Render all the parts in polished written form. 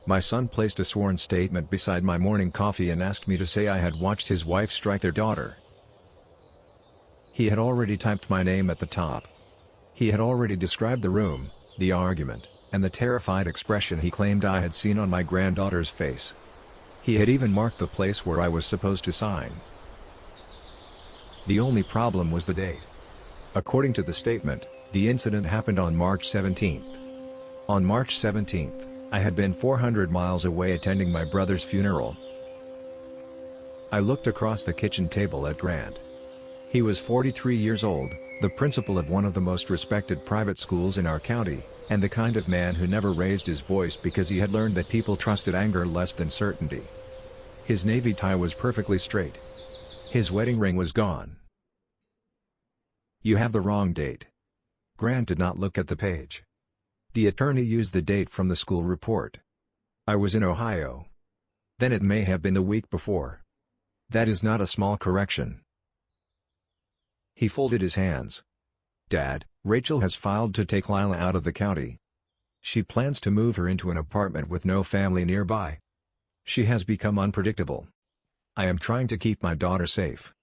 My son placed a sworn statement beside my morning coffee and asked me to say I had watched his wife strike their daughter. He had already typed my name at the top. He had already described the room, the argument, and the terrified expression he claimed I had seen on my granddaughter's face. He had even marked the place where I was supposed to sign. The only problem was the date. According to the statement, the incident happened on March 17th. On March 17th, I had been 400 miles away attending my brother's funeral. I looked across the kitchen table at Grant. He was 43 years old, the principal of one of the most respected private schools in our county, and the kind of man who never raised his voice because he had learned that people trusted anger less than certainty. His navy tie was perfectly straight. His wedding ring was gone. "You have the wrong date." Grant did not look at the page. The attorney used the date from the school report. I was in Ohio. Then it may have been the week before. That is not a small correction. He folded his hands. "Dad, Rachel has filed to take Lila out of the county. She plans to move her into an apartment with no family nearby. She has become unpredictable. I am trying to keep my daughter safe."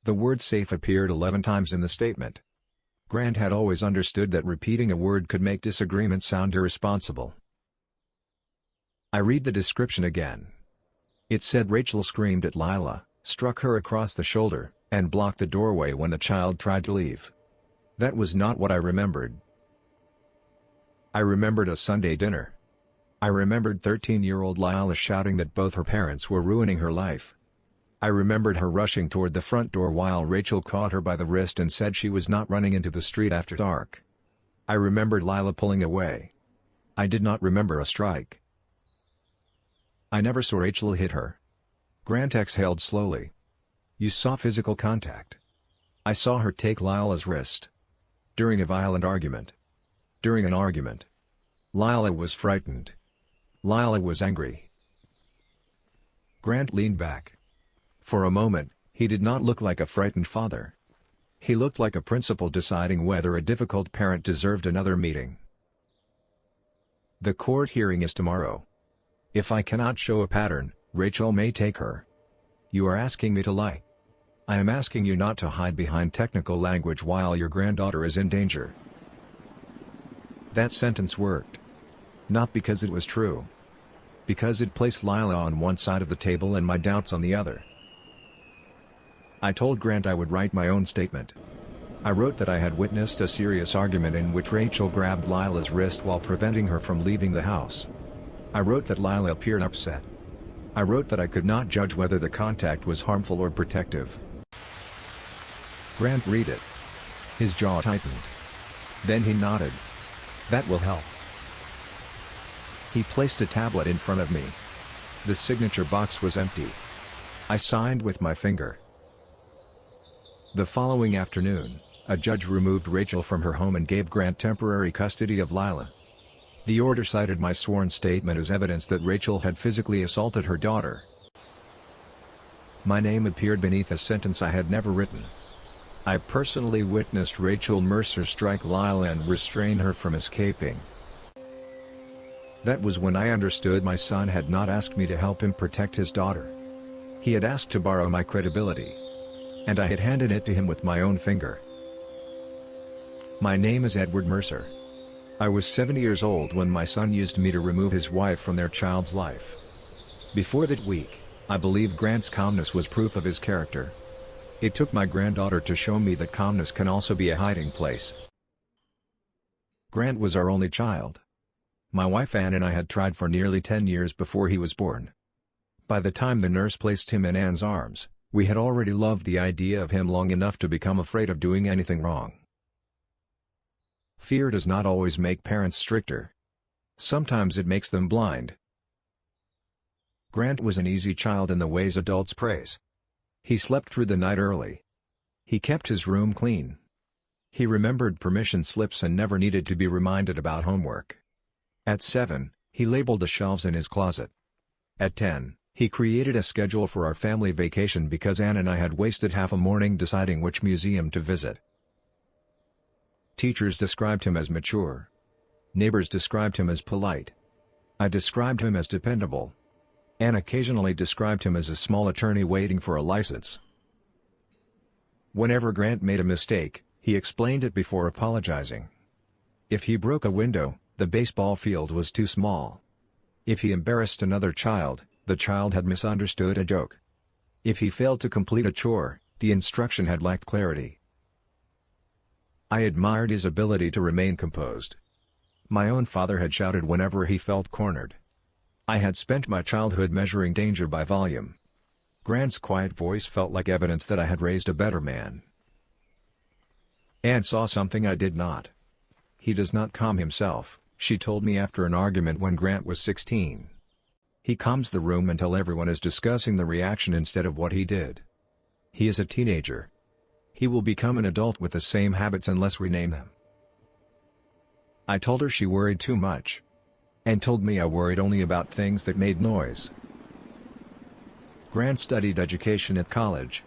The word safe appeared 11 times in the statement. Grant had always understood that repeating a word could make disagreement sound irresponsible. I read the description again. It said Rachel screamed at Lila, struck her across the shoulder, and blocked the doorway when the child tried to leave. That was not what I remembered. I remembered a Sunday dinner. I remembered 13-year-old Lila shouting that both her parents were ruining her life. I remembered her rushing toward the front door while Rachel caught her by the wrist and said she was not running into the street after dark. I remembered Lila pulling away. I did not remember a strike. I never saw Rachel hit her. Grant exhaled slowly. "You saw physical contact." "I saw her take Lila's wrist. During a violent argument. During an argument. Lila was frightened. Lila was angry." Grant leaned back. For a moment, he did not look like a frightened father. He looked like a principal deciding whether a difficult parent deserved another meeting. "The court hearing is tomorrow. If I cannot show a pattern, Rachel may take her. You are asking me to lie. I am asking you not to hide behind technical language while your granddaughter is in danger." That sentence worked. Not because it was true. Because it placed Lila on one side of the table and my doubts on the other. I told Grant I would write my own statement. I wrote that I had witnessed a serious argument in which Rachel grabbed Lila's wrist while preventing her from leaving the house. I wrote that Lila appeared upset. I wrote that I could not judge whether the contact was harmful or protective. Grant read it. His jaw tightened. Then he nodded. "That will help." He placed a tablet in front of me. The signature box was empty. I signed with my finger. The following afternoon, a judge removed Rachel from her home and gave Grant temporary custody of Lila. The order cited my sworn statement as evidence that Rachel had physically assaulted her daughter. My name appeared beneath a sentence I had never written. "I personally witnessed Rachel Mercer strike Lila and restrain her from escaping." That was when I understood my son had not asked me to help him protect his daughter. He had asked to borrow my credibility. And I had handed it to him with my own finger. My name is Edward Mercer. I was 7 years old when my son used me to remove his wife from their child's life. Before that week, I believed Grant's calmness was proof of his character. It took my granddaughter to show me that calmness can also be a hiding place. Grant was our only child. My wife Ann and I had tried for nearly 10 years before he was born. By the time the nurse placed him in Ann's arms, we had already loved the idea of him long enough to become afraid of doing anything wrong. Fear does not always make parents stricter. Sometimes it makes them blind. Grant was an easy child in the ways adults praise. He slept through the night early. He kept his room clean. He remembered permission slips and never needed to be reminded about homework. At 7, he labeled the shelves in his closet. At 10, he created a schedule for our family vacation because Ann and I had wasted half a morning deciding which museum to visit. Teachers described him as mature. Neighbors described him as polite. I described him as dependable. Anne occasionally described him as a small attorney waiting for a license. Whenever Grant made a mistake, he explained it before apologizing. If he broke a window, the baseball field was too small. If he embarrassed another child, the child had misunderstood a joke. If he failed to complete a chore, the instruction had lacked clarity. I admired his ability to remain composed. My own father had shouted whenever he felt cornered. I had spent my childhood measuring danger by volume. Grant's quiet voice felt like evidence that I had raised a better man. Anne saw something I did not. He does not calm himself, she told me after an argument when Grant was 16. He calms the room until everyone is discussing the reaction instead of what he did. He is a teenager. He will become an adult with the same habits unless we name them. I told her she worried too much. Anne told me I worried only about things that made noise. Grant studied education at college.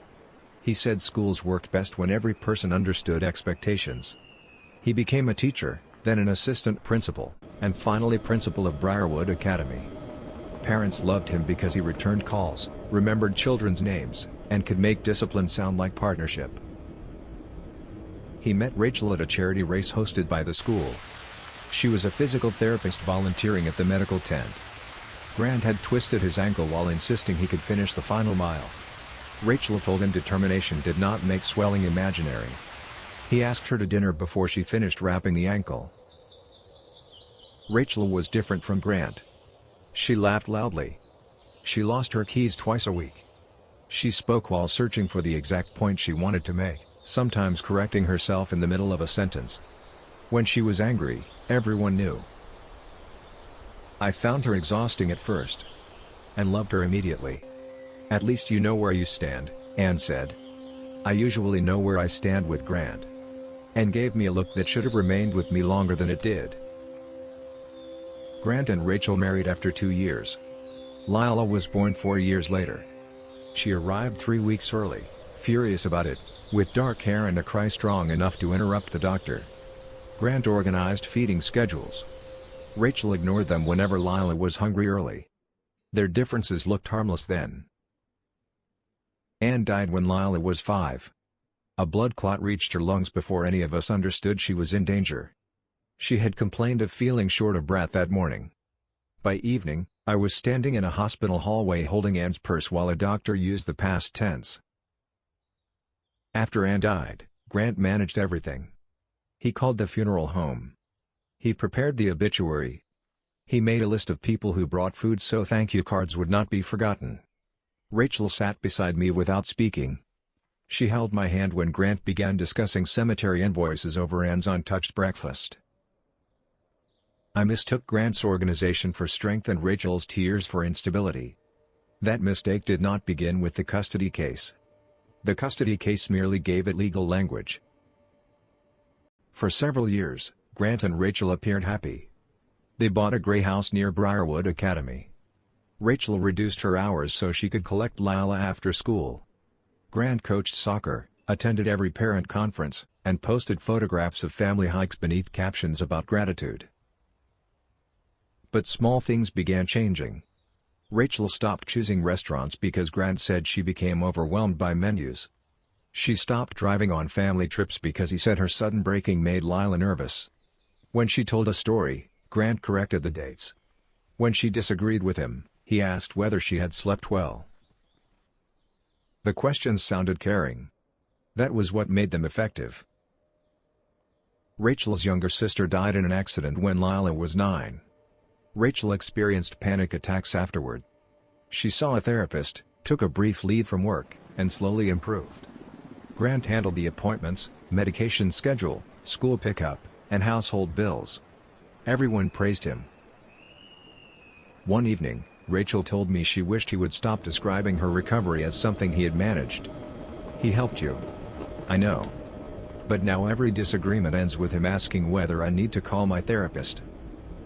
He said schools worked best when every person understood expectations. He became a teacher, then an assistant principal, and finally principal of Briarwood Academy. Parents loved him because he returned calls, remembered children's names, and could make discipline sound like partnership. He met Rachel at a charity race hosted by the school. She was a physical therapist volunteering at the medical tent. Grant had twisted his ankle while insisting he could finish the final mile. Rachel told him determination did not make swelling imaginary. He asked her to dinner before she finished wrapping the ankle. Rachel was different from Grant. She laughed loudly. She lost her keys twice a week. She spoke while searching for the exact point she wanted to make, sometimes correcting herself in the middle of a sentence. When she was angry, everyone knew. I found her exhausting at first, and loved her immediately. "At least you know where you stand," Anne said. "I usually know where I stand with Grant." Anne gave me a look that should have remained with me longer than it did. Grant and Rachel married after 2 years. Lila was born 4 years later. She arrived 3 weeks early, furious about it, with dark hair and a cry strong enough to interrupt the doctor. Grant organized feeding schedules. Rachel ignored them whenever Lila was hungry early. Their differences looked harmless then. Anne died when Lila was 5. A blood clot reached her lungs before any of us understood she was in danger. She had complained of feeling short of breath that morning. By evening, I was standing in a hospital hallway holding Anne's purse while a doctor used the past tense. After Anne died, Grant managed everything. He called the funeral home. He prepared the obituary. He made a list of people who brought food so thank you cards would not be forgotten. Rachel sat beside me without speaking. She held my hand when Grant began discussing cemetery invoices over Anne's untouched breakfast. I mistook Grant's organization for strength and Rachel's tears for instability. That mistake did not begin with the custody case. The custody case merely gave it legal language. For several years, Grant and Rachel appeared happy. They bought a gray house near Briarwood Academy. Rachel reduced her hours so she could collect Lila after school. Grant coached soccer, attended every parent conference, and posted photographs of family hikes beneath captions about gratitude. But small things began changing. Rachel stopped choosing restaurants because Grant said she became overwhelmed by menus. She stopped driving on family trips because he said her sudden braking made Lila nervous. When she told a story, Grant corrected the dates. When she disagreed with him, he asked whether she had slept well. The questions sounded caring. That was what made them effective. Rachel's younger sister died in an accident when Lila was 9. Rachel experienced panic attacks afterward. She saw a therapist, took a brief leave from work, and slowly improved. Grant handled the appointments, medication schedule, school pickup, and household bills. Everyone praised him. One evening, Rachel told me she wished he would stop describing her recovery as something he had managed. "He helped you. I know. But now every disagreement ends with him asking whether I need to call my therapist.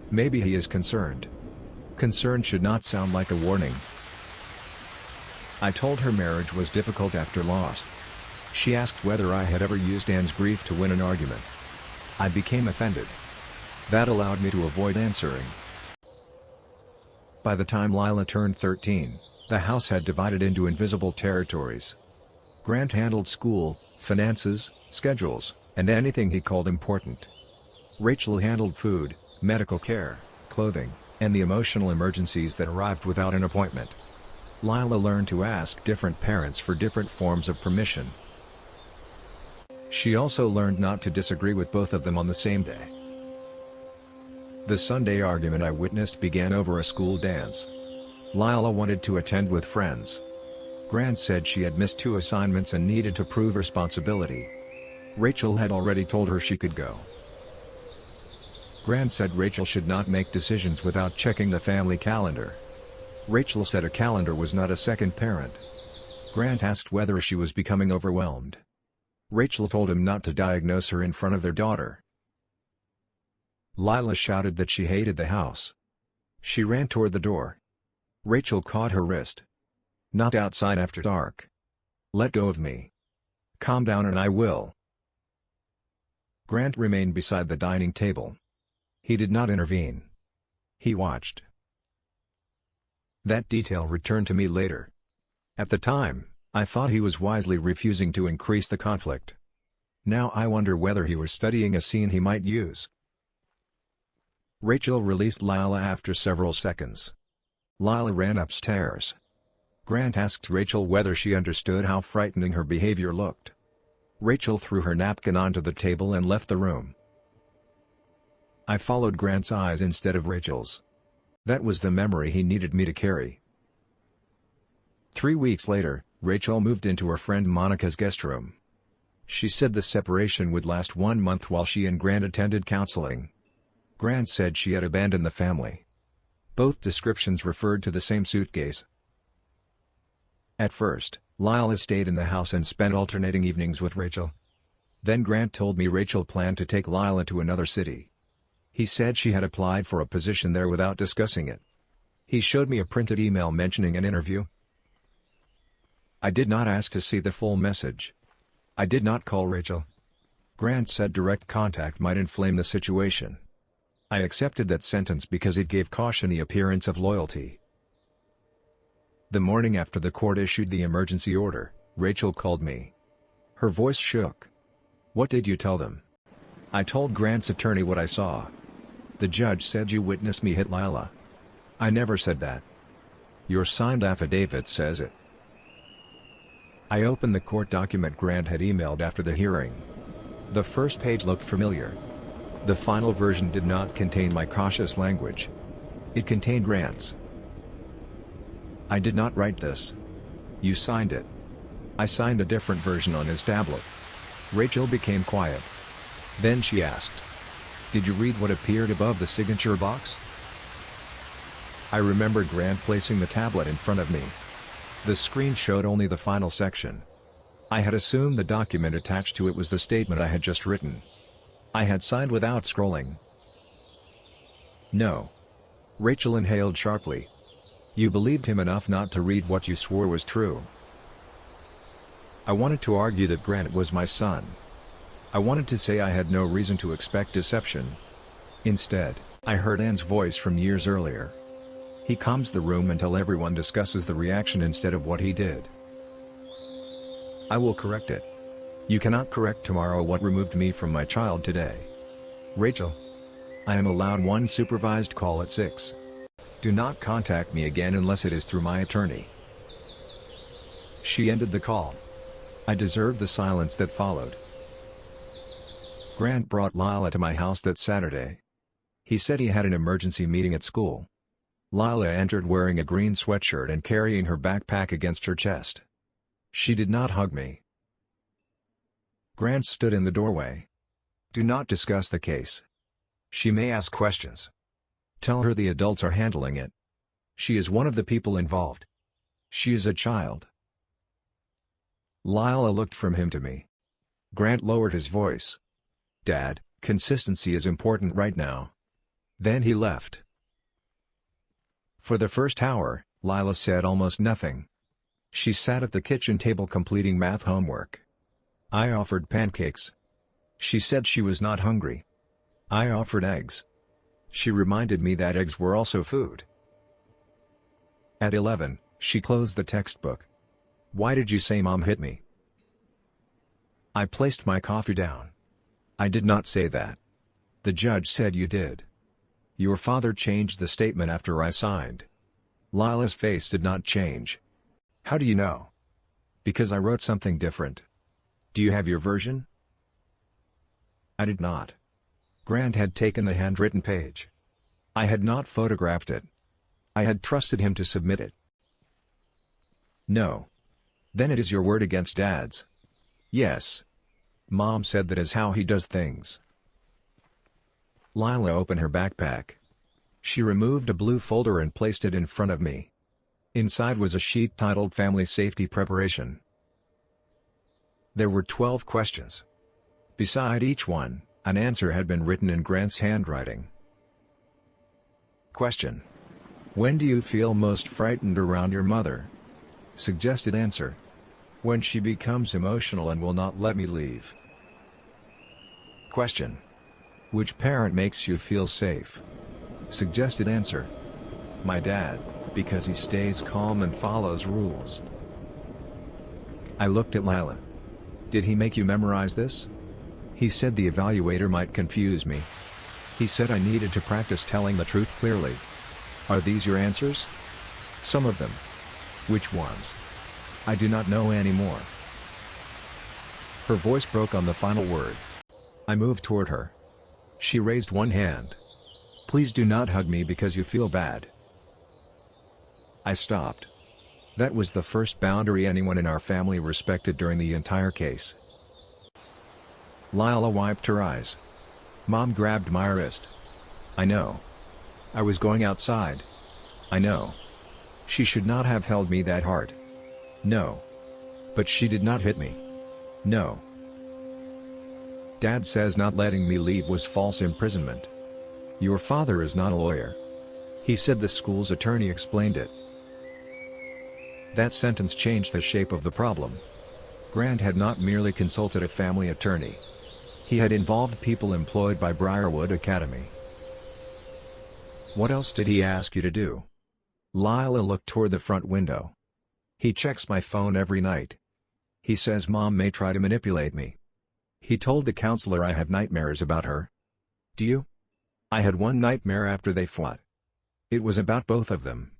Maybe he is concerned. Concern should not sound like a warning." I told her marriage was difficult after loss. She asked whether I had ever used Anne's grief to win an argument. I became offended. That allowed me to avoid answering. By the time Lila turned 13, the house had divided into invisible territories. Grant handled school, finances, schedules, and anything he called important. Rachel handled food, medical care, clothing, and the emotional emergencies that arrived without an appointment. Lila learned to ask different parents for different forms of permission. She also learned not to disagree with both of them on the same day. The Sunday argument I witnessed began over a school dance. Lila wanted to attend with friends. Grant said she had missed 2 assignments and needed to prove responsibility. Rachel had already told her she could go. Grant said Rachel should not make decisions without checking the family calendar. Rachel said a calendar was not a second parent. Grant asked whether she was becoming overwhelmed. Rachel told him not to diagnose her in front of their daughter. Lila shouted that she hated the house. She ran toward the door. Rachel caught her wrist. "Not outside after dark. Let go of me. Calm down and I will." Grant remained beside the dining table. He did not intervene. He watched. That detail returned to me later. At the time, I thought he was wisely refusing to increase the conflict. Now I wonder whether he was studying a scene he might use. Rachel released Lila after several seconds. Lila ran upstairs. Grant asked Rachel whether she understood how frightening her behavior looked. Rachel threw her napkin onto the table and left the room. I followed Grant's eyes instead of Rachel's. That was the memory he needed me to carry. 3 weeks later, Rachel moved into her friend Monica's guest room. She said the separation would last 1 month while she and Grant attended counseling. Grant said she had abandoned the family. Both descriptions referred to the same suitcase. At first, Lila stayed in the house and spent alternating evenings with Rachel. Then Grant told me Rachel planned to take Lila to another city. He said she had applied for a position there without discussing it. He showed me a printed email mentioning an interview. I did not ask to see the full message. I did not call Rachel. Grant said direct contact might inflame the situation. I accepted that sentence because it gave caution the appearance of loyalty. The morning after the court issued the emergency order, Rachel called me. Her voice shook. "What did you tell them?" I told Grant's attorney what I saw. "The judge said you witnessed me hit Lila." "I never said that." "Your signed affidavit says it." I opened the court document Grant had emailed after the hearing. The first page looked familiar. The final version did not contain my cautious language. It contained Grant's. "I did not write this. You signed it." I signed a different version on his tablet. Rachel became quiet. Then she asked, "Did you read what appeared above the signature box?" I remembered Grant placing the tablet in front of me. The screen showed only the final section. I had assumed the document attached to it was the statement I had just written. I had signed without scrolling. "No." Rachel inhaled sharply. "You believed him enough not to read what you swore was true." I wanted to argue that Grant was my son. I wanted to say I had no reason to expect deception. Instead, I heard Anne's voice from years earlier. "He calms the room until everyone discusses the reaction instead of what he did. I will correct it. You cannot correct tomorrow what removed me from my child today. Rachel. I am allowed one supervised call at 6. Do not contact me again unless it is through my attorney." She ended the call. I deserved the silence that followed. Grant brought Lila to my house that Saturday. He said he had an emergency meeting at school. Lila entered wearing a green sweatshirt and carrying her backpack against her chest. She did not hug me. Grant stood in the doorway. "Do not discuss the case. She may ask questions. Tell her the adults are handling it. She is one of the people involved. She is a child." Lila looked from him to me. Grant lowered his voice. "Dad, consistency is important right now." Then he left. For the first hour, Lila said almost nothing. She sat at the kitchen table completing math homework. I offered pancakes. She said she was not hungry. I offered eggs. She reminded me that eggs were also food. At 11, she closed the textbook. "Why did you say Mom hit me?" I placed my coffee down. "I did not say that. The judge said you did. Your father changed the statement after I signed." Lila's face did not change. "How do you know?" "Because I wrote something different." "Do you have your version?" I did not. Grant had taken the handwritten page. I had not photographed it. I had trusted him to submit it. "No. Then it is your word against Dad's." "Yes. Mom said that is how he does things." Lila opened her backpack. She removed a blue folder and placed it in front of me. Inside was a sheet titled Family Safety Preparation. There were 12 questions. Beside each one, an answer had been written in Grant's handwriting. Question: when do you feel most frightened around your mother? Suggested answer: when she becomes emotional and will not let me leave. Question: which parent makes you feel safe? Suggested answer: my dad, because he stays calm and follows rules. I looked at Lila. Did he make you memorize this? He said the evaluator might confuse me. He said I needed to practice telling the truth clearly. Are these your answers? Some of them. Which ones? I do not know anymore. Her voice broke on the final word. I moved toward her. She raised one hand. Please do not hug me because you feel bad. I stopped. That was the first boundary anyone in our family respected during the entire case. Lila wiped her eyes. Mom grabbed my wrist. I know. I was going outside. I know. She should not have held me that hard. No. But she did not hit me. No. Dad says not letting me leave was false imprisonment. Your father is not a lawyer. He said the school's attorney explained it. That sentence changed the shape of the problem. Grant had not merely consulted a family attorney. He had involved people employed by Briarwood Academy. What else did he ask you to do? Lila looked toward the front window. He checks my phone every night. He says Mom may try to manipulate me. He told the counselor I have nightmares about her. Do you? I had one nightmare after they fought. It was about both of them.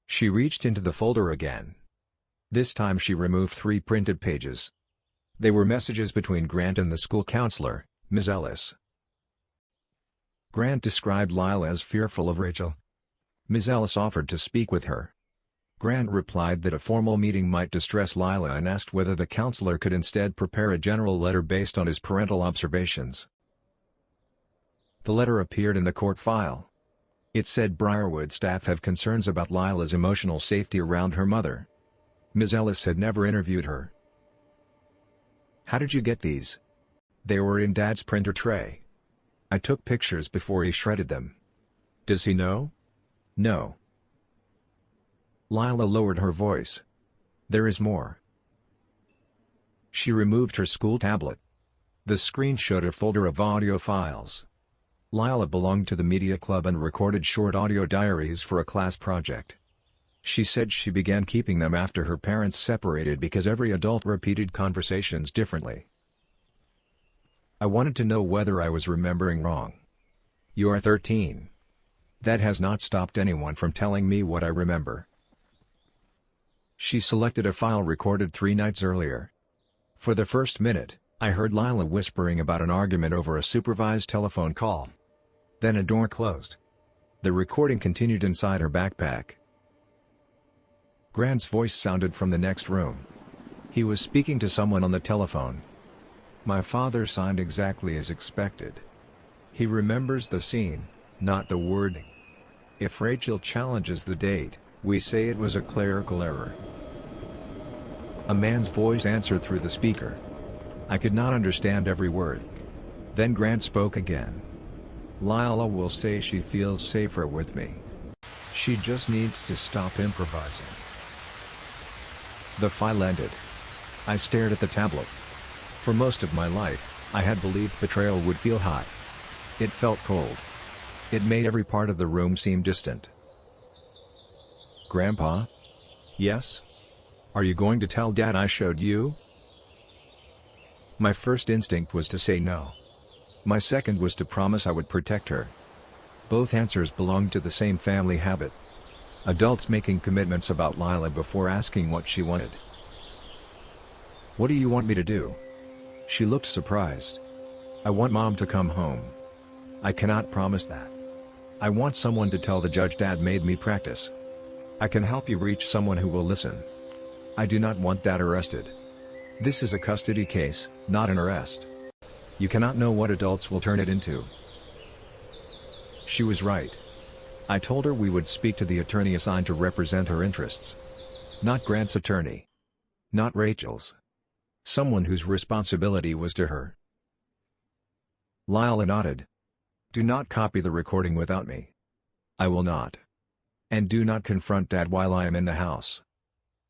She reached into the folder again. This time she removed 3 printed pages. They were messages between Grant and the school counselor, Ms. Ellis. Grant described Lila as fearful of Rachel. Ms. Ellis offered to speak with her. Grant replied that a formal meeting might distress Lila and asked whether the counselor could instead prepare a general letter based on his parental observations. The letter appeared in the court file. It said Briarwood staff have concerns about Lila's emotional safety around her mother. Ms. Ellis had never interviewed her. How did you get these? They were in Dad's printer tray. I took pictures before he shredded them. Does he know? No. Lila lowered her voice. There is more. She removed her school tablet. The screen showed a folder of audio files. Lila belonged to the media club and recorded short audio diaries for a class project. She said she began keeping them after her parents separated because every adult repeated conversations differently. I wanted to know whether I was remembering wrong. You are 13. That has not stopped anyone from telling me what I remember. She selected a file recorded 3 nights earlier. For the first minute, I heard Lila whispering about an argument over a supervised telephone call. Then a door closed. The recording continued inside her backpack. Grant's voice sounded from the next room. He was speaking to someone on the telephone. My father signed exactly as expected. He remembers the scene, not the wording. If Rachel challenges the date, we say it was a clerical error. A man's voice answered through the speaker. I could not understand every word. Then Grant spoke again. Lila will say she feels safer with me. She just needs to stop improvising. The file ended. I stared at the tablet. For most of my life, I had believed betrayal would feel hot. It felt cold. It made every part of the room seem distant. Grandpa? Yes? Are you going to tell Dad I showed you? My first instinct was to say no. My second was to promise I would protect her. Both answers belonged to the same family habit. Adults making commitments about Lila before asking what she wanted. What do you want me to do? She looked surprised. I want Mom to come home. I cannot promise that. I want someone to tell the judge Dad made me practice. I can help you reach someone who will listen. I do not want Dad arrested. This is a custody case, not an arrest. You cannot know what adults will turn it into. She was right. I told her we would speak to the attorney assigned to represent her interests. Not Grant's attorney. Not Rachel's. Someone whose responsibility was to her. Lila nodded. Do not copy the recording without me. I will not. And do not confront Dad while I am in the house.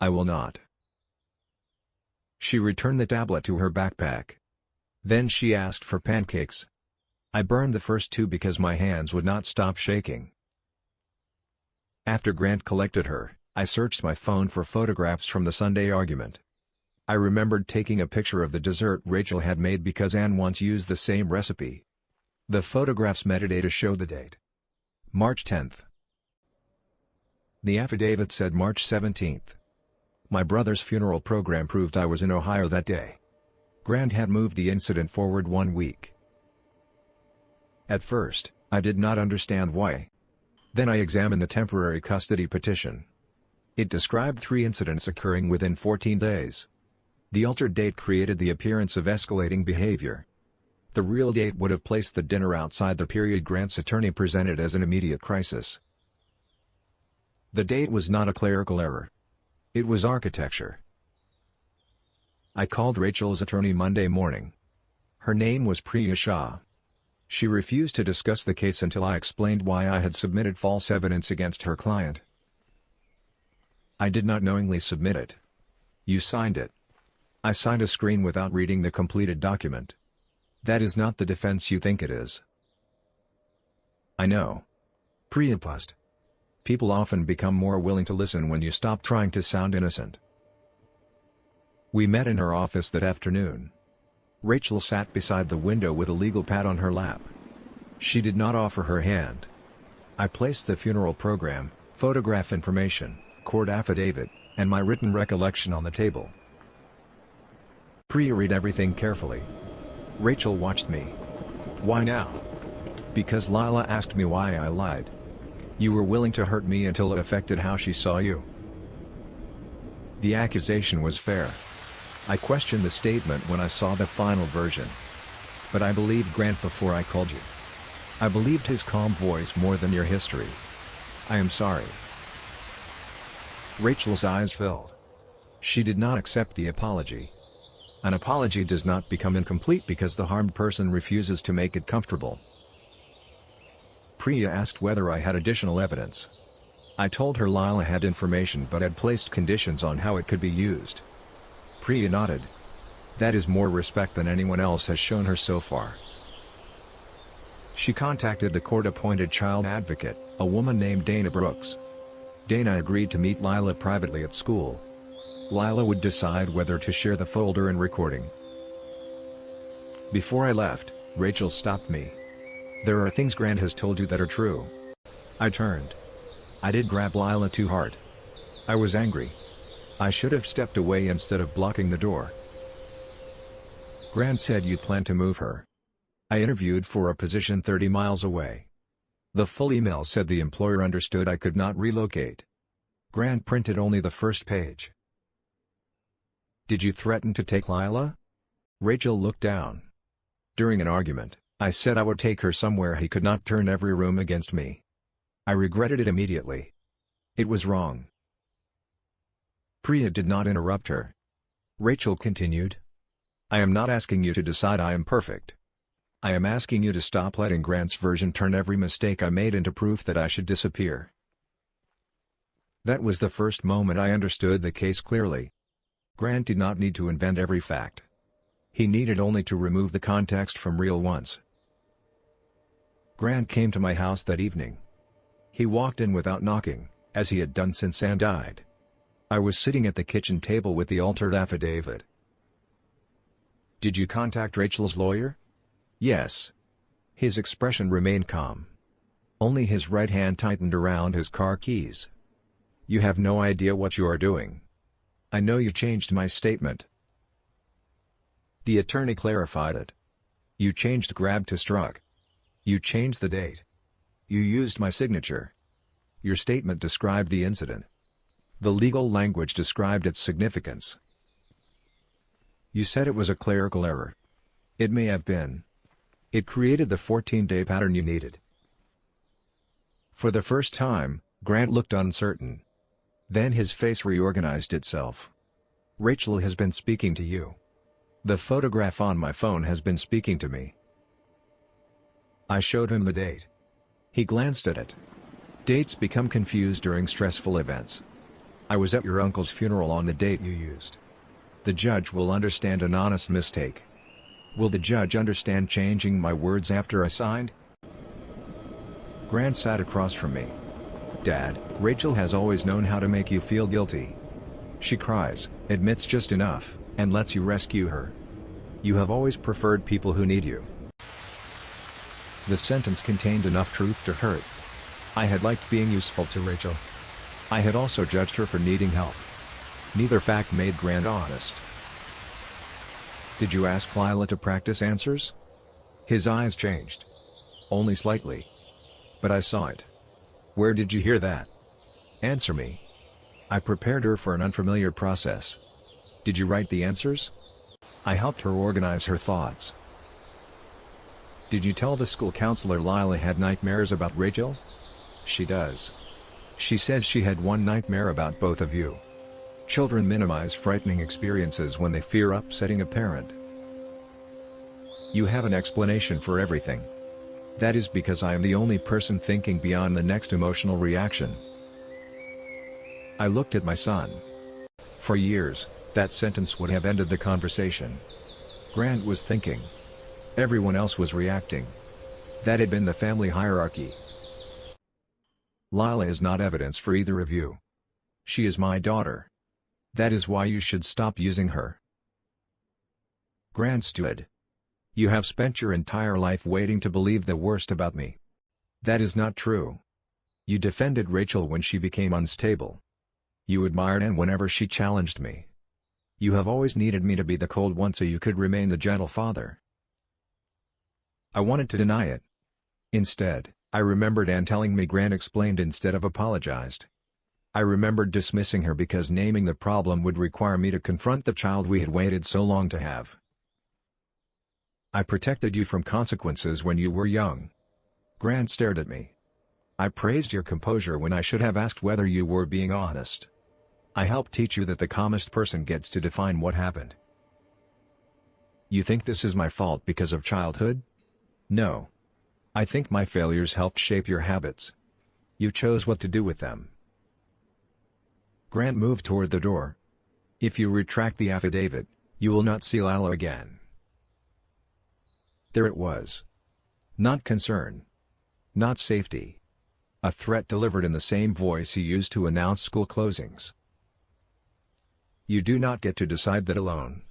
I will not. She returned the tablet to her backpack. Then she asked for pancakes. I burned the first two because my hands would not stop shaking. After Grant collected her, I searched my phone for photographs from the Sunday argument. I remembered taking a picture of the dessert Rachel had made because Ann once used the same recipe. The photograph's metadata showed the date. March 10th. The affidavit said March 17th. My brother's funeral program proved I was in Ohio that day. Grant had moved the incident forward 1 week. At first, I did not understand why. Then I examined the temporary custody petition. It described 3 incidents occurring within 14 days. The altered date created the appearance of escalating behavior. The real date would have placed the dinner outside the period Grant's attorney presented as an immediate crisis. The date was not a clerical error. It was architecture. I called Rachel's attorney Monday morning. Her name was Priya Shah. She refused to discuss the case until I explained why I had submitted false evidence against her client. I did not knowingly submit it. You signed it. I signed a screen without reading the completed document. That is not the defense you think it is. I know. Priya paused. People often become more willing to listen when you stop trying to sound innocent. We met in her office that afternoon. Rachel sat beside the window with a legal pad on her lap. She did not offer her hand. I placed the funeral program, photograph information, court affidavit, and my written recollection on the table. Priya read everything carefully. Rachel watched me. Why now? Because Lila asked me why I lied. You were willing to hurt me until it affected how she saw you. The accusation was fair. I questioned the statement when I saw the final version. But I believed Grant before I called you. I believed his calm voice more than your history. I am sorry. Rachel's eyes filled. She did not accept the apology. An apology does not become incomplete because the harmed person refuses to make it comfortable. Priya asked whether I had additional evidence. I told her Lila had information but had placed conditions on how it could be used. Priya nodded. That is more respect than anyone else has shown her so far. She contacted the court-appointed child advocate, a woman named Dana Brooks. Dana agreed to meet Lila privately at school. Lila would decide whether to share the folder and recording. Before I left, Rachel stopped me. There are things Grant has told you that are true. I turned. I did grab Lila too hard. I was angry. I should have stepped away instead of blocking the door. Grant said you planned to move her. I interviewed for a position 30 miles away. The full email said the employer understood I could not relocate. Grant printed only the first page. Did you threaten to take Lila? Rachel looked down. During an argument, I said I would take her somewhere he could not turn every room against me. I regretted it immediately. It was wrong. Priya did not interrupt her. Rachel continued. I am not asking you to decide I am perfect. I am asking you to stop letting Grant's version turn every mistake I made into proof that I should disappear. That was the first moment I understood the case clearly. Grant did not need to invent every fact. He needed only to remove the context from real ones. Grant came to my house that evening. He walked in without knocking, as he had done since Anne died. I was sitting at the kitchen table with the altered affidavit. "Did you contact Rachel's lawyer?" "Yes." His expression remained calm. Only his right hand tightened around his car keys. "You have no idea what you are doing. I know you changed my statement." The attorney clarified it. "You changed grab to struck. You changed the date. You used my signature. Your statement described the incident. The legal language described its significance. You said it was a clerical error. It may have been. It created the 14-day pattern you needed." For the first time, Grant looked uncertain. Then his face reorganized itself. "Rachel has been speaking to you. The photograph on my phone has been speaking to me." I showed him the date. He glanced at it. Dates become confused during stressful events. "I was at your uncle's funeral on the date you used. The judge will understand an honest mistake. Will the judge understand changing my words after I signed?" Grant sat across from me. "Dad, Rachel has always known how to make you feel guilty. She cries, admits just enough, and lets you rescue her. You have always preferred people who need you." The sentence contained enough truth to hurt. I had liked being useful to Rachel. I had also judged her for needing help. Neither fact made Grant honest. "Did you ask Lila to practice answers?" His eyes changed. "Only slightly. But I saw it." "Where did you hear that?" "Answer me." "I prepared her for an unfamiliar process." "Did you write the answers?" "I helped her organize her thoughts." "Did you tell the school counselor Lila had nightmares about Rachel?" "She does. She says she had one nightmare about both of you." Children minimize frightening experiences when they fear upsetting a parent. "You have an explanation for everything." "That is because I am the only person thinking beyond the next emotional reaction." I looked at my son. For years, that sentence would have ended the conversation. Grant was thinking. Everyone else was reacting. That had been the family hierarchy. "Lila is not evidence for either of you. She is my daughter. That is why you should stop using her." Grant stood. "You have spent your entire life waiting to believe the worst about me. That is not true. You defended Rachel when she became unstable. You admired Anne whenever she challenged me. You have always needed me to be the cold one so you could remain the gentle father." I wanted to deny it. Instead, I remembered Anne telling me Grant explained instead of apologized. I remembered dismissing her because naming the problem would require me to confront the child we had waited so long to have. "I protected you from consequences when you were young." Grant stared at me. "I praised your composure when I should have asked whether you were being honest. I helped teach you that the calmest person gets to define what happened." "You think this is my fault because of childhood?" "No. I think my failures helped shape your habits. You chose what to do with them." Grant moved toward the door. "If you retract the affidavit, you will not see Lila again." There it was. Not concern. Not safety. A threat delivered in the same voice he used to announce school closings. "You do not get to decide that alone.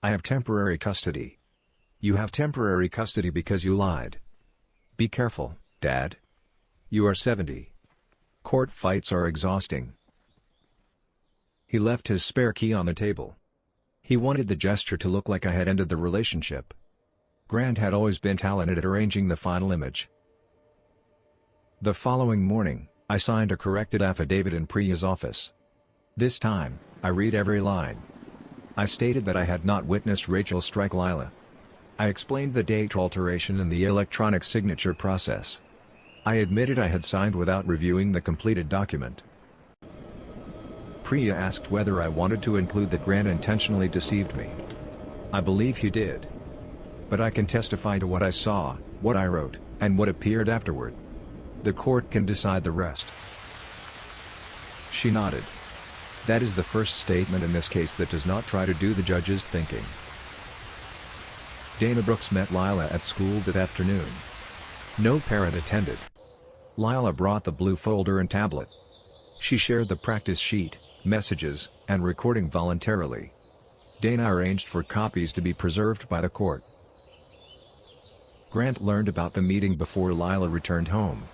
I have temporary custody. You have temporary custody because you lied. Be careful, Dad. You are 70. Court fights are exhausting." He left his spare key on the table. He wanted the gesture to look like I had ended the relationship. Grant had always been talented at arranging the final image. The following morning, I signed a corrected affidavit in Priya's office. This time, I read every line. I stated that I had not witnessed Rachel strike Lila. I explained the date alteration and the electronic signature process. I admitted I had signed without reviewing the completed document. Priya asked whether I wanted to include that Grant intentionally deceived me. I believe he did. But I can testify to what I saw, what I wrote, and what appeared afterward. The court can decide the rest." She nodded. "That is the first statement in this case that does not try to do the judge's thinking." Dana Brooks met Lila at school that afternoon. No parent attended. Lila brought the blue folder and tablet. She shared the practice sheet, messages, and recording voluntarily. Dana arranged for copies to be preserved by the court. Grant learned about the meeting before Lila returned home.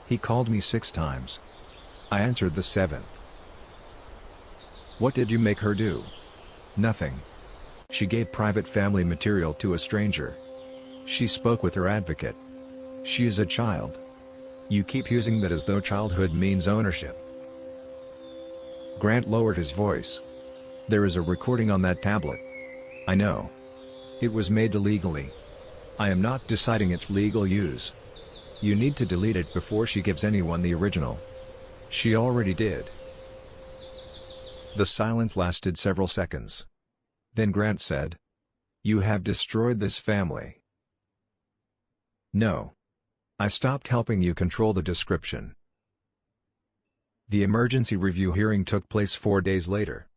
He called me 6 times. I answered the 7th. What did you make her do? Nothing. She gave private family material to a stranger. She spoke with her advocate. She is a child. You keep using that as though childhood means ownership. Grant lowered his voice. There is a recording on that tablet. I know. It was made illegally. I am not deciding its legal use. You need to delete it before she gives anyone the original. She already did. The silence lasted several seconds. Then Grant said, "You have destroyed this family." "No. I stopped helping you control the description." The emergency review hearing took place 4 days later.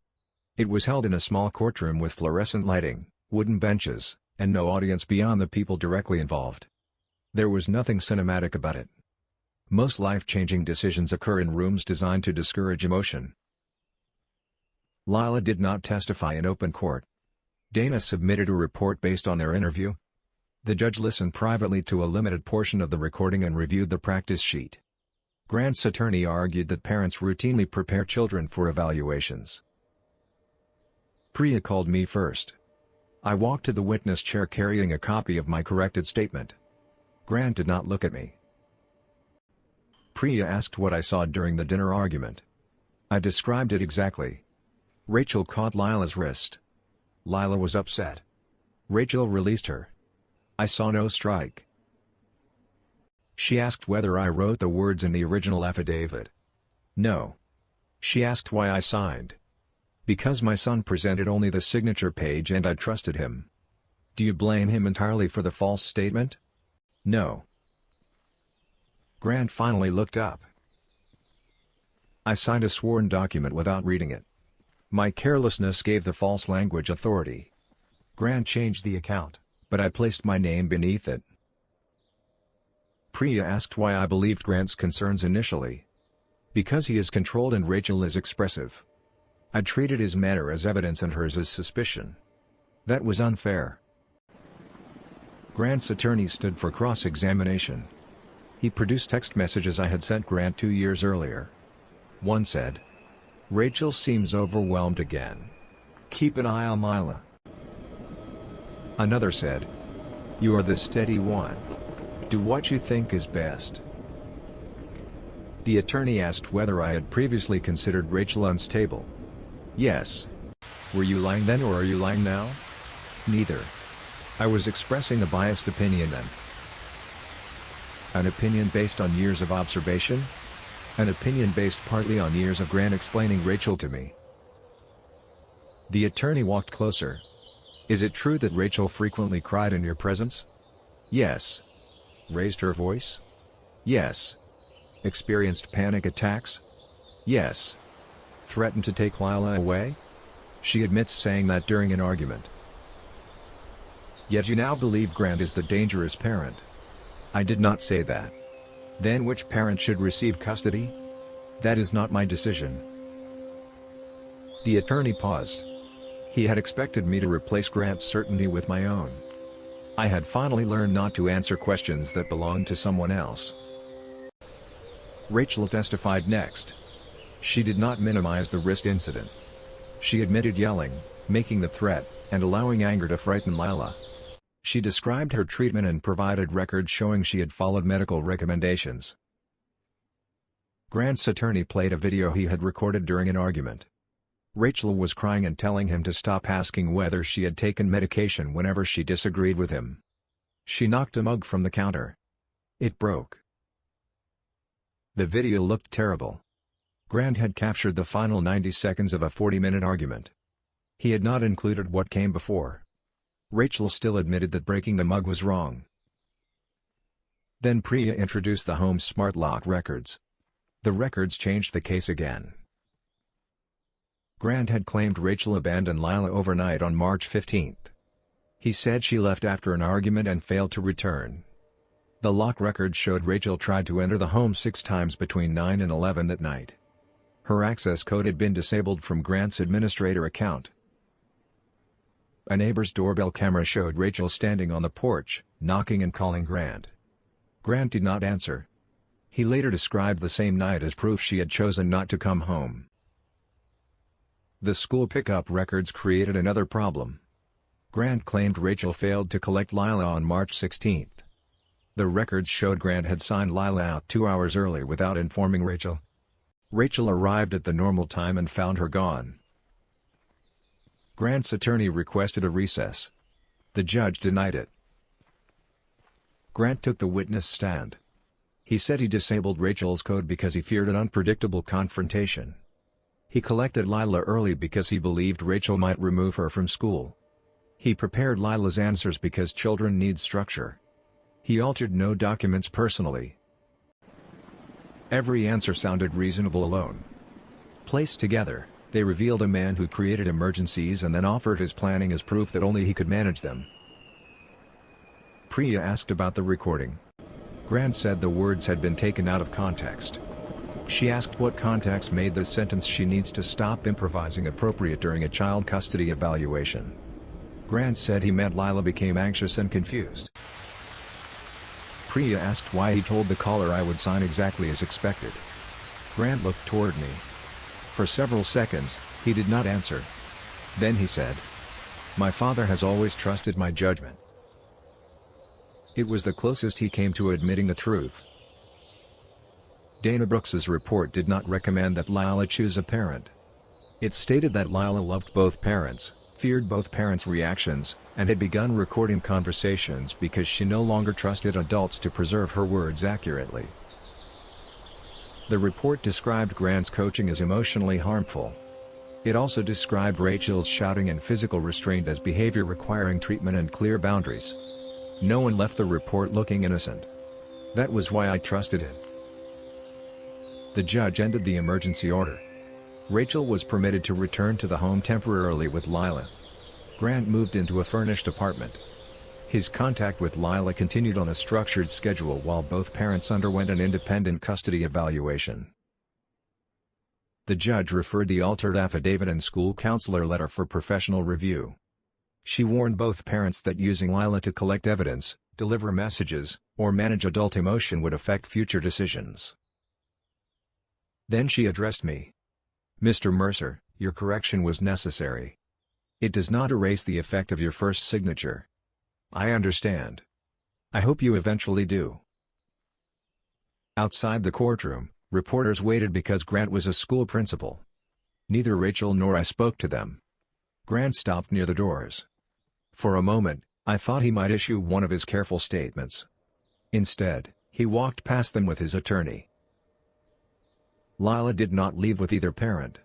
It was held in a small courtroom with fluorescent lighting, wooden benches, and no audience beyond the people directly involved. There was nothing cinematic about it. Most life-changing decisions occur in rooms designed to discourage emotion. Lila did not testify in open court. Dana submitted a report based on their interview. The judge listened privately to a limited portion of the recording and reviewed the practice sheet. Grant's attorney argued that parents routinely prepare children for evaluations. Priya called me first. I walked to the witness chair carrying a copy of my corrected statement. Grant did not look at me. Priya asked what I saw during the dinner argument. I described it exactly. Rachel caught Lila's wrist. Lila was upset. Rachel released her. I saw no strike. She asked whether I wrote the words in the original affidavit. No. She asked why I signed. Because my son presented only the signature page and I trusted him. Do you blame him entirely for the false statement? No. Grant finally looked up. I signed a sworn document without reading it. My carelessness gave the false language authority. Grant changed the account, but I placed my name beneath it. Priya asked why I believed Grant's concerns initially. Because he is controlled and Rachel is expressive. I treated his manner as evidence and hers as suspicion. That was unfair. Grant's attorney stood for cross-examination. He produced text messages I had sent Grant 2 years earlier. One said, "Rachel seems overwhelmed again. Keep an eye on Lila." Another said, "You are the steady one. Do what you think is best." The attorney asked whether I had previously considered Rachel unstable. Yes. Were you lying then or are you lying now? Neither. I was expressing a biased opinion then. An opinion based on years of observation? An opinion based partly on years of Grant explaining Rachel to me. The attorney walked closer. Is it true that Rachel frequently cried in your presence? Yes. Raised her voice? Yes. Experienced panic attacks? Yes. Threatened to take Lila away? She admits saying that during an argument. Yet you now believe Grant is the dangerous parent. I did not say that. Then which parent should receive custody? That is not my decision. The attorney paused. He had expected me to replace Grant's certainty with my own. I had finally learned not to answer questions that belonged to someone else. Rachel testified next. She did not minimize the wrist incident. She admitted yelling, making the threat, and allowing anger to frighten Lila. She described her treatment and provided records showing she had followed medical recommendations. Grant's attorney played a video he had recorded during an argument. Rachel was crying and telling him to stop asking whether she had taken medication whenever she disagreed with him. She knocked a mug from the counter. It broke. The video looked terrible. Grant had captured the final 90 seconds of a 40-minute argument. He had not included what came before. Rachel still admitted that breaking the mug was wrong. Then Priya introduced the home's smart lock records. The records changed the case again. Grant had claimed Rachel abandoned Lila overnight on March 15. He said she left after an argument and failed to return. The lock records showed Rachel tried to enter the home 6 times between 9 and 11 that night. Her access code had been disabled from Grant's administrator account. A neighbor's doorbell camera showed Rachel standing on the porch, knocking and calling Grant. Grant did not answer. He later described the same night as proof she had chosen not to come home. The school pickup records created another problem. Grant claimed Rachel failed to collect Lila on March 16. The records showed Grant had signed Lila out 2 hours early without informing Rachel. Rachel arrived at the normal time and found her gone. Grant's attorney requested a recess. The judge denied it. Grant took the witness stand. He said he disabled Rachel's code because he feared an unpredictable confrontation. He collected Lila early because he believed Rachel might remove her from school. He prepared Lila's answers because children need structure. He altered no documents personally. Every answer sounded reasonable alone. Placed together, they revealed a man who created emergencies and then offered his planning as proof that only he could manage them. Priya asked about the recording. Grant said the words had been taken out of context. She asked what context made the sentence "she needs to stop improvising" appropriate during a child custody evaluation. Grant said he meant Lila became anxious and confused. Priya asked why he told the caller I would sign exactly as expected. Grant looked toward me. For several seconds, he did not answer. Then he said, "My father has always trusted my judgment." It was the closest he came to admitting the truth. Dana Brooks's report did not recommend that Lila choose a parent. It stated that Lila loved both parents, feared both parents' reactions, and had begun recording conversations because she no longer trusted adults to preserve her words accurately. The report described Grant's coaching as emotionally harmful. It also described Rachel's shouting and physical restraint as behavior requiring treatment and clear boundaries. No one left the report looking innocent. That was why I trusted it. The judge ended the emergency order. Rachel was permitted to return to the home temporarily with Lila. Grant moved into a furnished apartment. His contact with Lila continued on a structured schedule while both parents underwent an independent custody evaluation. The judge referred the altered affidavit and school counselor letter for professional review. She warned both parents that using Lila to collect evidence, deliver messages, or manage adult emotion would affect future decisions. Then she addressed me. "Mr. Mercer, your correction was necessary. It does not erase the effect of your first signature. I understand. I hope you eventually do." Outside the courtroom, reporters waited because Grant was a school principal. Neither Rachel nor I spoke to them. Grant stopped near the doors. For a moment, I thought he might issue one of his careful statements. Instead, he walked past them with his attorney. Lila did not leave with either parent.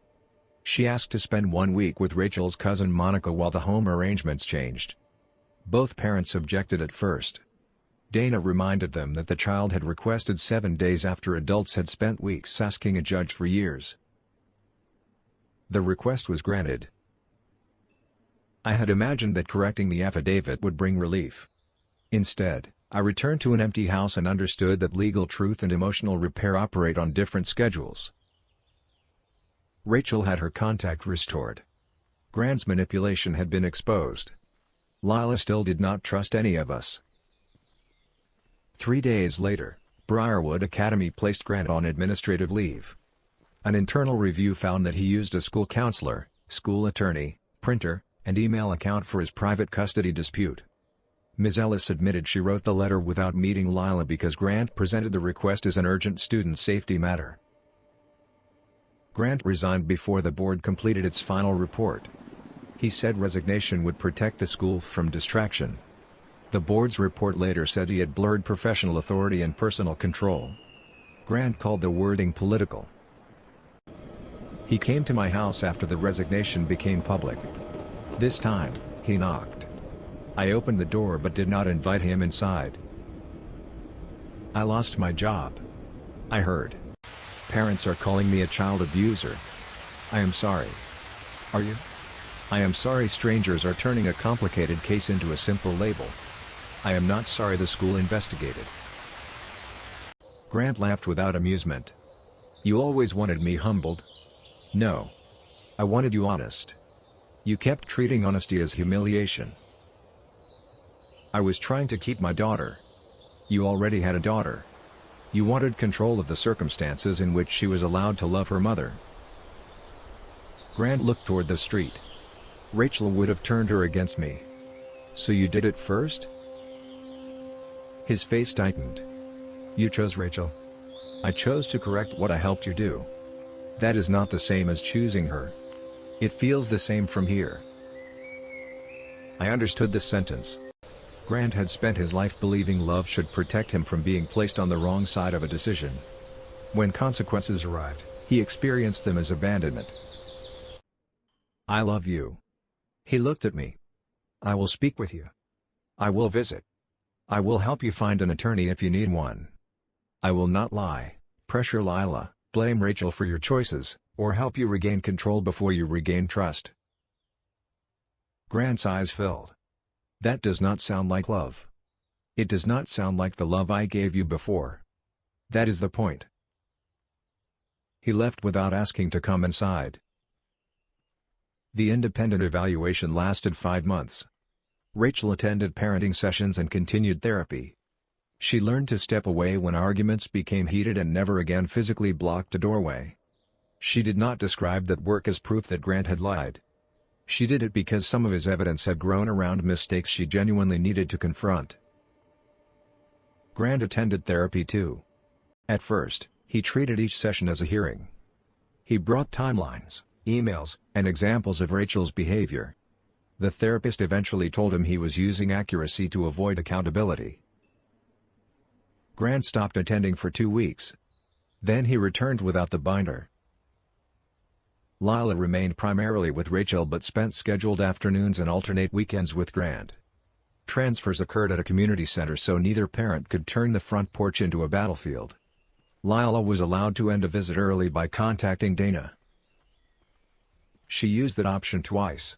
She asked to spend 1 week with Rachel's cousin Monica while the home arrangements changed. Both parents objected at first. Dana reminded them that the child had requested 7 days after adults had spent weeks asking a judge for years. The request was granted. I had imagined that correcting the affidavit would bring relief. Instead, I returned to an empty house and understood that legal truth and emotional repair operate on different schedules. Rachel had her contact restored. Grant's manipulation had been exposed. Lila still did not trust any of us. 3 days later, Briarwood Academy placed Grant on administrative leave. An internal review found that he used a school counselor, school attorney, printer, and email account for his private custody dispute. Ms. Ellis admitted she wrote the letter without meeting Lila because Grant presented the request as an urgent student safety matter. Grant resigned before the board completed its final report. He said resignation would protect the school from distraction. The board's report later said he had blurred professional authority and personal control. Grant called the wording political. He came to my house after the resignation became public. This time, he knocked. I opened the door but did not invite him inside. "I lost my job," I heard. "Parents are calling me a child abuser. I am sorry." "Are you?" "I am sorry strangers are turning a complicated case into a simple label. I am not sorry the school investigated." Grant laughed without amusement. "You always wanted me humbled. No. I wanted you honest. You kept treating honesty as humiliation. I was trying to keep my daughter. You already had a daughter. You wanted control of the circumstances in which she was allowed to love her mother. Grant looked toward the street. Rachel would have turned her against me. So you did it first? His face tightened. You chose Rachel. I chose to correct what I helped you do. That is not the same as choosing her. It feels the same from here. I understood this sentence. Grant had spent his life believing love should protect him from being placed on the wrong side of a decision. When consequences arrived, he experienced them as abandonment. I love you. He looked at me. I will speak with you. I will visit. I will help you find an attorney if you need one. I will not lie, pressure Lila, blame Rachel for your choices, or help you regain control before you regain trust. Grant's eyes filled. That does not sound like love. It does not sound like the love I gave you before. That is the point. He left without asking to come inside. The independent evaluation lasted 5 months. Rachel attended parenting sessions and continued therapy. She learned to step away when arguments became heated and never again physically blocked a doorway. She did not describe that work as proof that Grant had lied. She did it because some of his evidence had grown around mistakes she genuinely needed to confront. Grant attended therapy too. At first, he treated each session as a hearing. He brought timelines, emails, and examples of Rachel's behavior. The therapist eventually told him he was using accuracy to avoid accountability. Grant stopped attending for 2 weeks. Then he returned without the binder. Lila remained primarily with Rachel but spent scheduled afternoons and alternate weekends with Grant. Transfers occurred at a community center so neither parent could turn the front porch into a battlefield. Lila was allowed to end a visit early by contacting Dana. She used that option twice.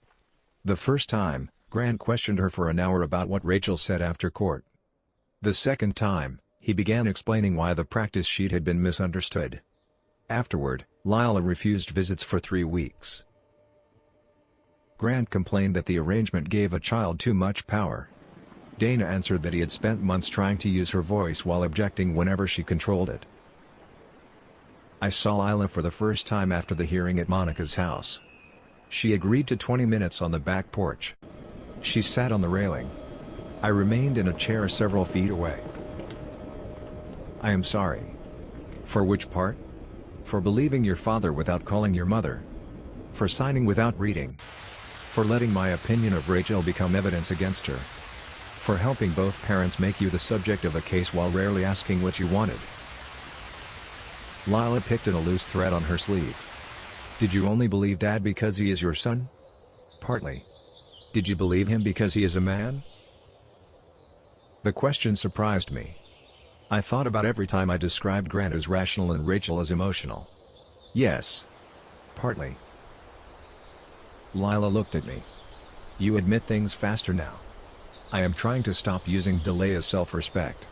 The first time, Grant questioned her for an hour about what Rachel said after court. The second time, he began explaining why the practice sheet had been misunderstood. Afterward, Lila refused visits for 3 weeks. Grant complained that the arrangement gave a child too much power. Dana answered that he had spent months trying to use her voice while objecting whenever she controlled it. I saw Lila for the first time after the hearing at Monica's house. She agreed to 20 minutes on the back porch. She sat on the railing. I remained in a chair several feet away. I am sorry. For which part? For believing your father without calling your mother. For signing without reading. For letting my opinion of Rachel become evidence against her. For helping both parents make you the subject of a case while rarely asking what you wanted. Lila picked at a loose thread on her sleeve. Did you only believe Dad because he is your son? Partly. Did you believe him because he is a man? The question surprised me. I thought about every time I described Grant as rational and Rachel as emotional. Yes. Partly. Lila looked at me. You admit things faster now. I am trying to stop using delay as self-respect.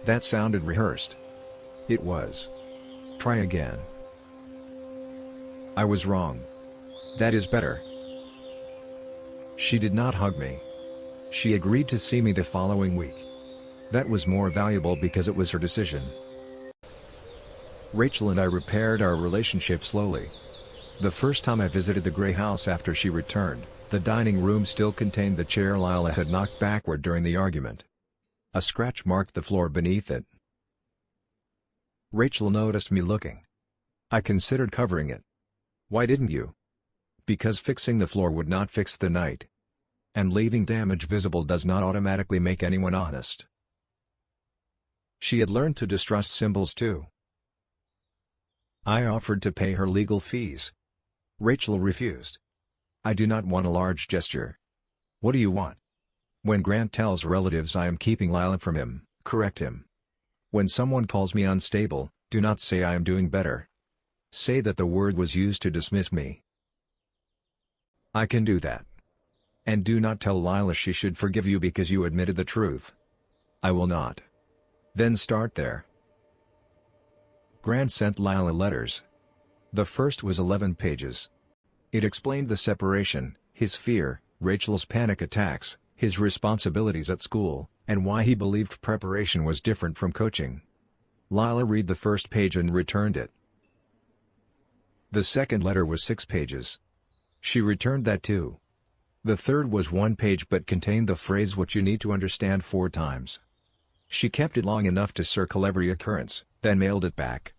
That sounded rehearsed. It was. Try again. I was wrong. That is better. She did not hug me. She agreed to see me the following week. That was more valuable because it was her decision. Rachel and I repaired our relationship slowly. The first time I visited the gray house after she returned, the dining room still contained the chair Lila had knocked backward during the argument. A scratch marked the floor beneath it. Rachel noticed me looking. I considered covering it. Why didn't you? Because fixing the floor would not fix the night. And leaving damage visible does not automatically make anyone honest. She had learned to distrust symbols too. I offered to pay her legal fees. Rachel refused. I do not want a large gesture. What do you want? When Grant tells relatives I am keeping Lila from him, correct him. When someone calls me unstable, do not say I am doing better. Say that the word was used to dismiss me. I can do that. And do not tell Lila she should forgive you because you admitted the truth. I will not. Then start there. Grant sent Lila letters. The first was 11 pages. It explained the separation, his fear, Rachel's panic attacks, his responsibilities at school, and why he believed preparation was different from coaching. Lila read the first page and returned it. The second letter was 6 pages. She returned that too. The third was 1 page but contained the phrase "what you need to understand" 4 times. She kept it long enough to circle every occurrence, then mailed it back.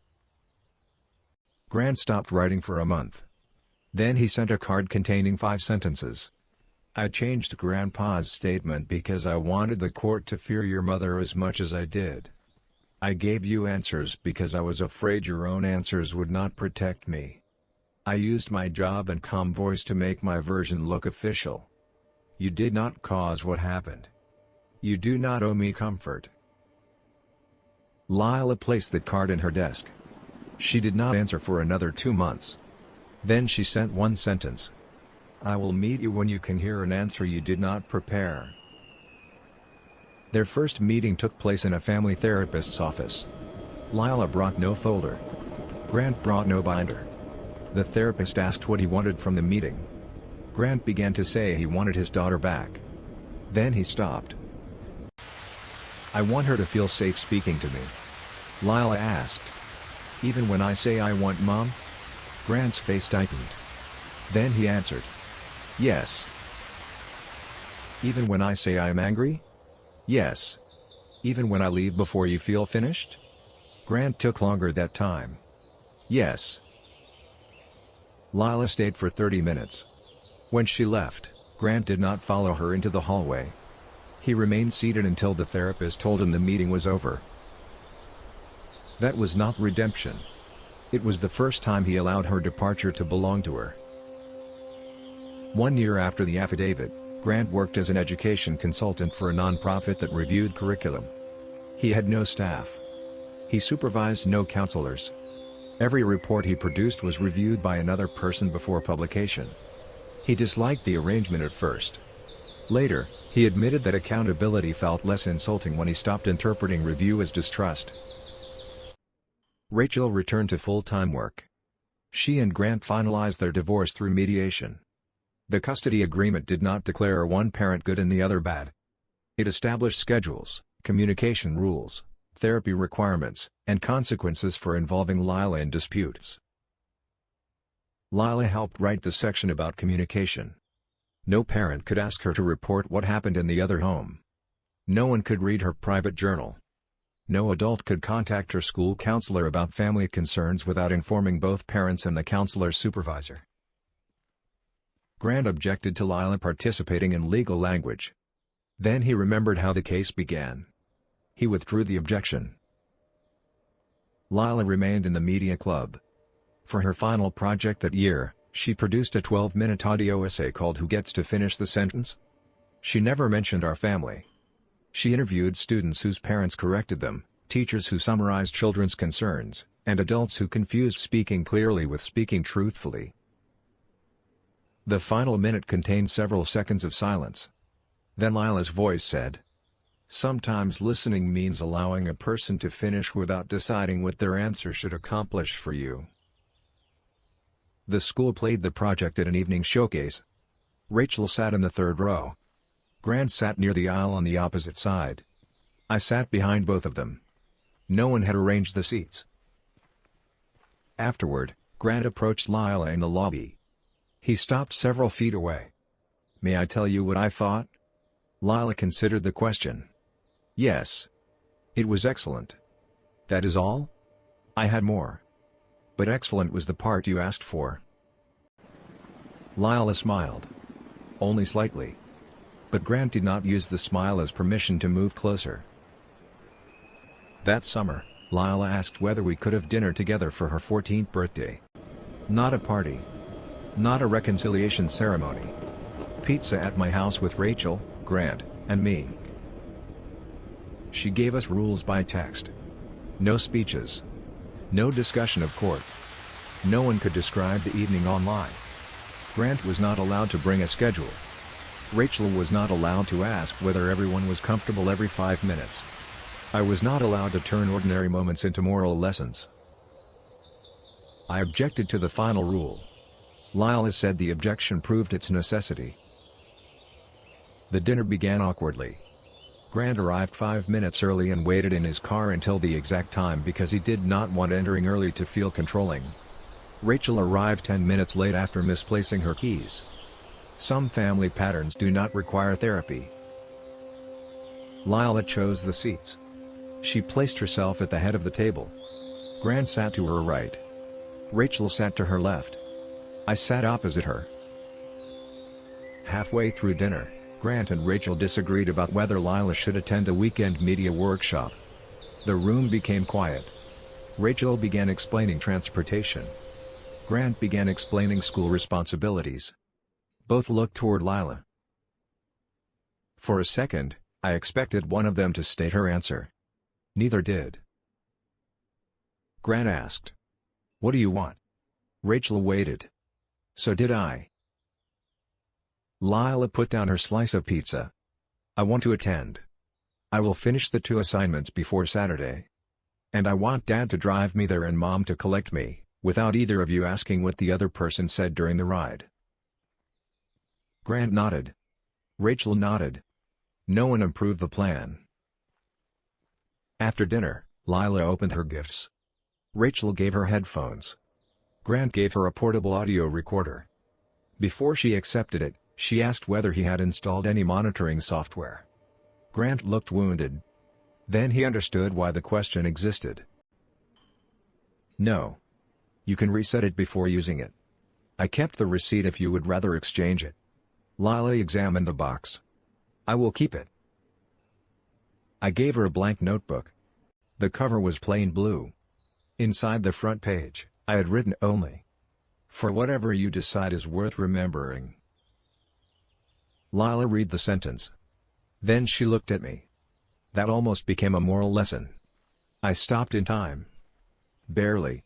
Grant stopped writing for a month. Then he sent a card containing 5 sentences. "I changed Grandpa's statement because I wanted the court to fear your mother as much as I did. I gave you answers because I was afraid your own answers would not protect me. I used my job and calm voice to make my version look official. You did not cause what happened. You do not owe me comfort." Lila placed the card in her desk. She did not answer for another 2 months. Then she sent one sentence. "I will meet you when you can hear an answer you did not prepare." Their first meeting took place in a family therapist's office. Lila brought no folder. Grant brought no binder. The therapist asked what he wanted from the meeting. Grant began to say he wanted his daughter back. Then he stopped. "I want her to feel safe speaking to me," Lila asked. "Even when I say I want Mom?" Grant's face tightened. Then he answered, "Yes." "Even when I say I am angry?" "Yes." "Even when I leave before you feel finished?" Grant took longer that time. "Yes." Lila stayed for 30 minutes. When she left, Grant did not follow her into the hallway. He remained seated until the therapist told him the meeting was over. That was not redemption. It was the first time he allowed her departure to belong to her. 1 year after the affidavit, Grant worked as an education consultant for a nonprofit that reviewed curriculum. He had no staff. He supervised no counselors. Every report he produced was reviewed by another person before publication. He disliked the arrangement at first. Later, he admitted that accountability felt less insulting when he stopped interpreting review as distrust. Rachel returned to full-time work. She and Grant finalized their divorce through mediation. The custody agreement did not declare one parent good and the other bad. It established schedules, communication rules, therapy requirements, and consequences for involving Lila in disputes. Lila helped write the section about communication. No parent could ask her to report what happened in the other home. No one could read her private journal. No adult could contact her school counselor about family concerns without informing both parents and the counselor's supervisor. Grant objected to Lila participating in legal language. Then he remembered how the case began. He withdrew the objection. Lila remained in the media club. For her final project that year, she produced a 12-minute audio essay called "Who Gets to Finish the Sentence?" She never mentioned our family. She interviewed students whose parents corrected them, teachers who summarized children's concerns, and adults who confused speaking clearly with speaking truthfully. The final minute contained several seconds of silence. Then Lila's voice said, "Sometimes listening means allowing a person to finish without deciding what their answer should accomplish for you." The school played the project at an evening showcase. Rachel sat in the third row. Grant sat near the aisle on the opposite side. I sat behind both of them. No one had arranged the seats. Afterward, Grant approached Lila in the lobby. He stopped several feet away. "May I tell you what I thought?" Lila considered the question. "Yes. It was excellent." "That is all?" "I had more. But excellent was the part you asked for." Lila smiled. Only slightly. But Grant did not use the smile as permission to move closer. That summer, Lila asked whether we could have dinner together for her 14th birthday. Not a party. Not a reconciliation ceremony. Pizza at my house with Rachel, Grant, and me. She gave us rules by text. No speeches. No discussion of court. No one could describe the evening online. Grant was not allowed to bring a schedule. Rachel was not allowed to ask whether everyone was comfortable every 5 minutes. I was not allowed to turn ordinary moments into moral lessons. I objected to the final rule. Lila said the objection proved its necessity. The dinner began awkwardly. Grant arrived 5 minutes early and waited in his car until the exact time because he did not want entering early to feel controlling. Rachel arrived 10 minutes late after misplacing her keys. Some family patterns do not require therapy. Lila chose the seats. She placed herself at the head of the table. Grant sat to her right. Rachel sat to her left. I sat opposite her. Halfway through dinner, Grant and Rachel disagreed about whether Lila should attend a weekend media workshop. The room became quiet. Rachel began explaining transportation. Grant began explaining school responsibilities. Both looked toward Lila. For a second, I expected one of them to state her answer. Neither did. Grant asked, "What do you want?" Rachel waited. So did I. Lila put down her slice of pizza. "I want to attend. I will finish the 2 assignments before Saturday. And I want Dad to drive me there and Mom to collect me, without either of you asking what the other person said during the ride." Grant nodded. Rachel nodded. No one approved the plan. After dinner, Lila opened her gifts. Rachel gave her headphones. Grant gave her a portable audio recorder. Before she accepted it, she asked whether he had installed any monitoring software. Grant looked wounded. Then he understood why the question existed. "No. You can reset it before using it. I kept the receipt if you would rather exchange it." Lila examined the box. "I will keep it." I gave her a blank notebook. The cover was plain blue. Inside the front page, I had written only, "For whatever you decide is worth remembering." Lila read the sentence. Then she looked at me. That almost became a moral lesson. I stopped in time. Barely.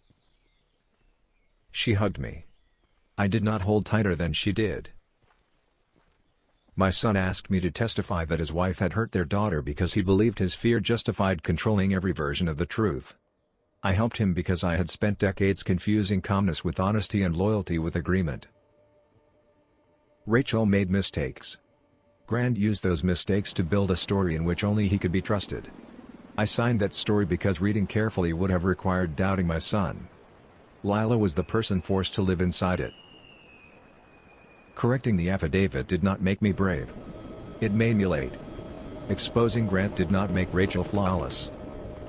She hugged me. I did not hold tighter than she did. My son asked me to testify that his wife had hurt their daughter because he believed his fear justified controlling every version of the truth. I helped him because I had spent decades confusing calmness with honesty and loyalty with agreement. Rachel made mistakes. Grant used those mistakes to build a story in which only he could be trusted. I signed that story because reading carefully would have required doubting my son. Lila was the person forced to live inside it. Correcting the affidavit did not make me brave. It made me late. Exposing Grant did not make Rachel flawless.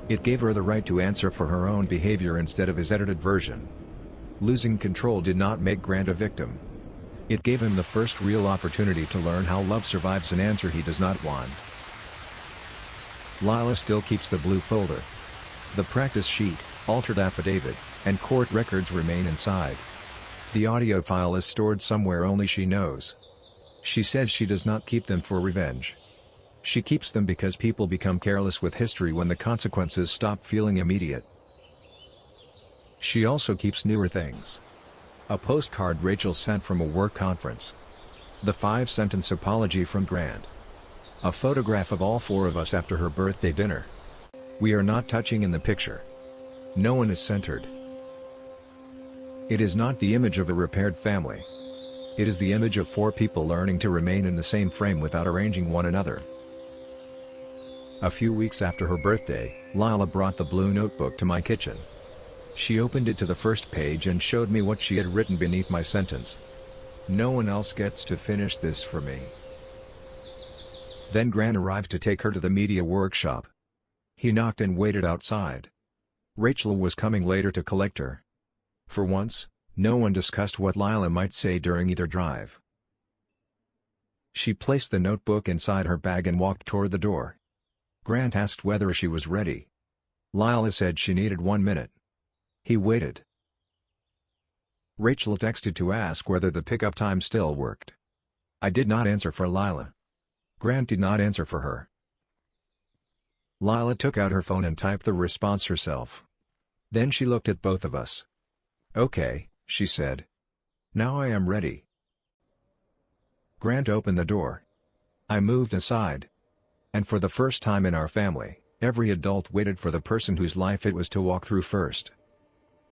It gave her the right to answer for her own behavior instead of his edited version. Losing control did not make Grant a victim. It gave him the first real opportunity to learn how love survives an answer he does not want. Lila still keeps the blue folder. The practice sheet, altered affidavit, and court records remain inside. The audio file is stored somewhere only she knows. She says she does not keep them for revenge. She keeps them because people become careless with history when the consequences stop feeling immediate. She also keeps newer things. A postcard Rachel sent from a work conference. The 5-sentence apology from Grant. A photograph of all 4 of us after her birthday dinner. We are not touching in the picture. No one is centered. It is not the image of a repaired family. It is the image of 4 people learning to remain in the same frame without arranging one another. A few weeks after her birthday, Lila brought the blue notebook to my kitchen. She opened it to the first page and showed me what she had written beneath my sentence. "No one else gets to finish this for me." Then Grant arrived to take her to the media workshop. He knocked and waited outside. Rachel was coming later to collect her. For once, no one discussed what Lila might say during either drive. She placed the notebook inside her bag and walked toward the door. Grant asked whether she was ready. Lila said she needed 1 minute. He waited. Rachel texted to ask whether the pickup time still worked. I did not answer for Lila. Grant did not answer for her. Lila took out her phone and typed the response herself. Then she looked at both of us. "Okay," she said. "Now I am ready." Grant opened the door. I moved aside. And for the first time in our family, every adult waited for the person whose life it was to walk through first.